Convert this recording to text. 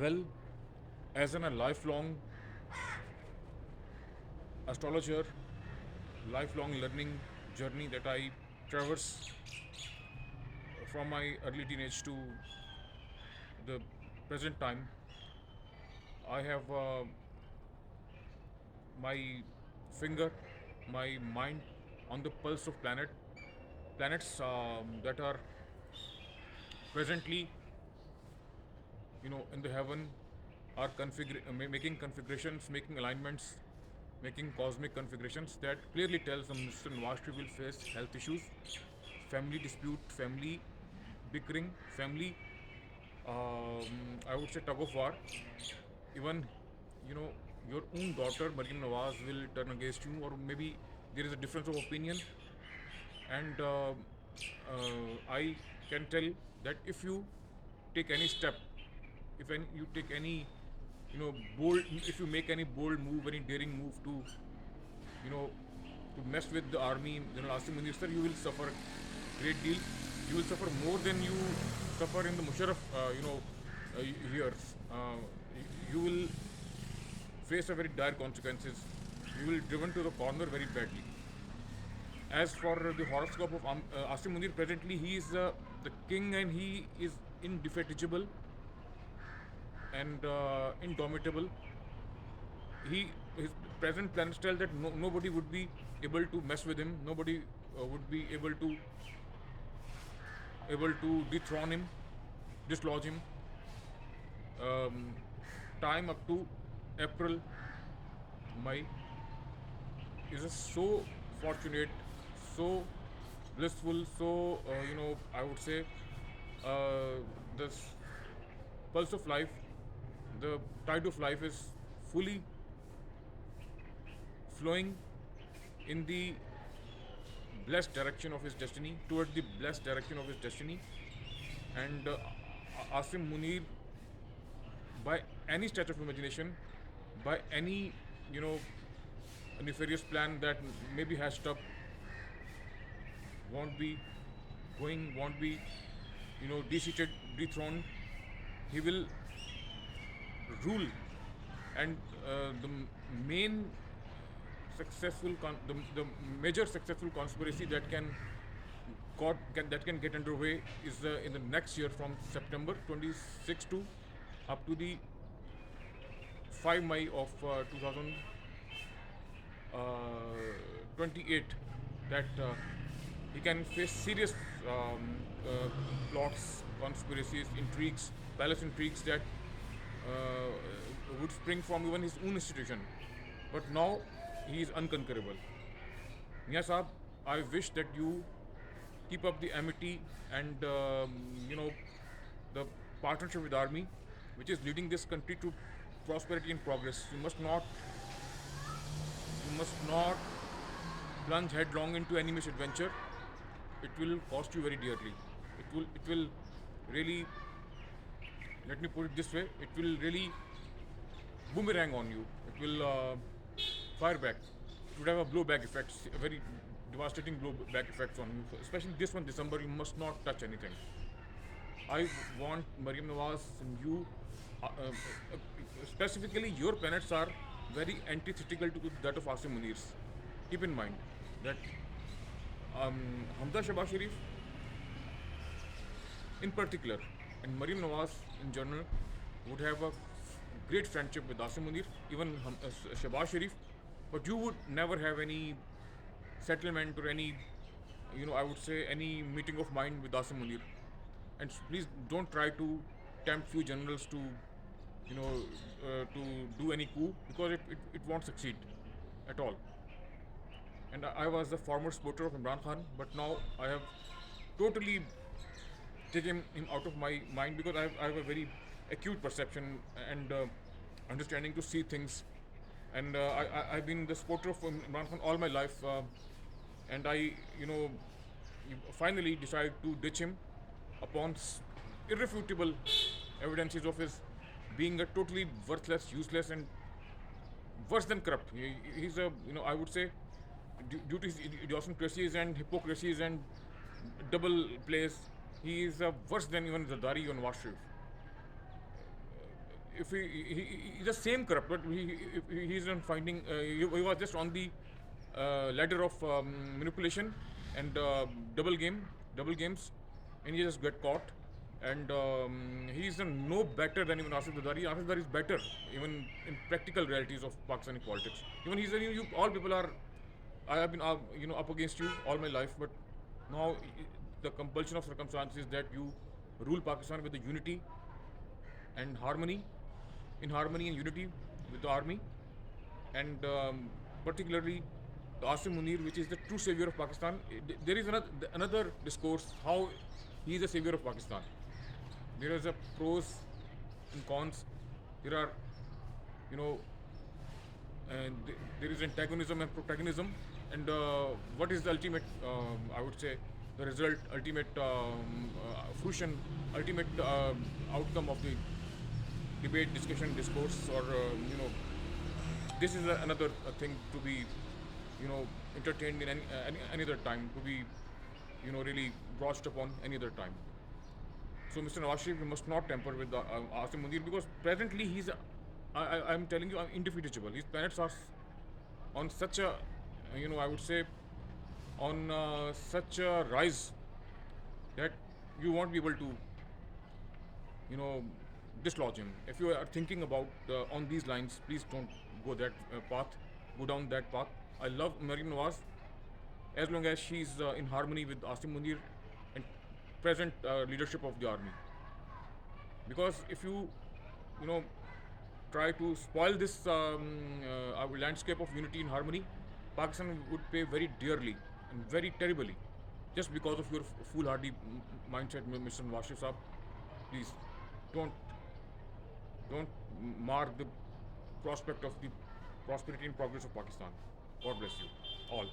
Well, as a lifelong astrologer, lifelong learning journey that I traverse from my early teenage to the present time, I have my finger, my mind on the pulse of planets that are presently, in the heaven, are making configurations, making alignments, making cosmic configurations that clearly tells them Mr. Nawashri will face health issues, family dispute, family bickering, family, I would say, tug of war. Even, you know, your own daughter, Maryam Nawaz, will turn against you, or maybe there is a difference of opinion. And I can tell that if you take any step, if you take any, bold, if you make any bold move, any daring move to, you know, to mess with the army, General Asim Munir sir, you will suffer a great deal. You will suffer more than you suffer in the Musharraf, years. You will face a very dire consequences. You will driven to the corner very badly. As for the horoscope of Asim Munir, presently he is the king and he is indefatigable and indomitable. His present planets tell that nobody would be able to mess with him. Nobody would be able to dethrone him, dislodge him. Um, Time up to April, May is just so fortunate, so blissful, so I would say the pulse of life, the tide of life is fully flowing in the blessed direction of his destiny, toward the blessed direction of his destiny. And Asim Munir, by any stretch of imagination, by any, you know, nefarious plan that may be hatched up, won't be won't be, deseated, dethroned. He will rule. And the main the major successful conspiracy that that can get underway is in the next year from September 26 to up to the 5 May of 2028, that he can face serious plots, conspiracies, intrigues, palace intrigues that uh, would spring from even his own institution. But now he is unconquerable. Mia Saab, I wish that you keep up the amity and the partnership with army, which is leading this country to prosperity and progress. You must not plunge headlong into any misadventure. It will cost you very dearly. It will really, let me put it this way, it will really boomerang on you. It will fire back. It would have a blowback effect, a very devastating blowback effects on you. Especially this one, December, you must not touch anything. I want Maryam Nawaz and you, specifically your planets are very antithetical to that of Asim Munir's. Keep in mind that Hamza Shahbaz Sharif in particular and Maryam Nawaz in general would have a great friendship with Asim Munir, even Shahbaz Sharif, but you would never have any settlement or any, I would say, any meeting of mind with Asim Munir. And please don't try to tempt few generals to, to do any coup, because it won't succeed at all. And I was the former supporter of Imran Khan, but now I have totally taken him out of my mind, because I have a very acute perception and understanding to see things. And I've been the supporter of Imran Khan all my life, and I, finally decided to ditch him upon irrefutable evidences of his being a totally worthless, useless, and worse than corrupt. He's a, I would say, due to his idiosyncrasies and hypocrisies and double plays, he is worse than even Zardari or Nawaz Sharif. if he's the same corrupt, but he's not finding. He was just on the ladder of manipulation and double games, and he just got caught. And he's no better than even Asif Zadari. Asif Zadari is better even in practical realities of Pakistani politics. Even he's all people are. I have been up against you all my life, but now the compulsion of circumstances that you rule Pakistan with the unity and harmony, in harmony and unity with the army, and particularly the Asim Munir, which is the true savior of Pakistan. There is another discourse how he is the savior of Pakistan. There is a pros and cons. There are, you know, and there is antagonism and protagonism. And what is the ultimate, I would say, the result, ultimate fruition, ultimate outcome of the debate, discussion, discourse, or this is another thing to be, entertained in any other time, to be, really brushed upon any other time. So Mr. Nawaz Sharif must not tamper with the Asim Munir because presently he's, I'm telling you, indefeatable. His planets are on such a, I would say, on such a rise that you won't be able to, you know, dislodge him. If you are thinking about on these lines, please don't go that path, go down that path. I love Mariam Nawaz as long as she's in harmony with Asim Munir and present leadership of the army. Because if you know, try to spoil this our landscape of unity and harmony, Pakistan would pay very dearly and very terribly, just because of your foolhardy mindset, Mr. Nawaz Sharif Saab. Please don't don't mar the prospect of the prosperity and progress of Pakistan. God bless you all.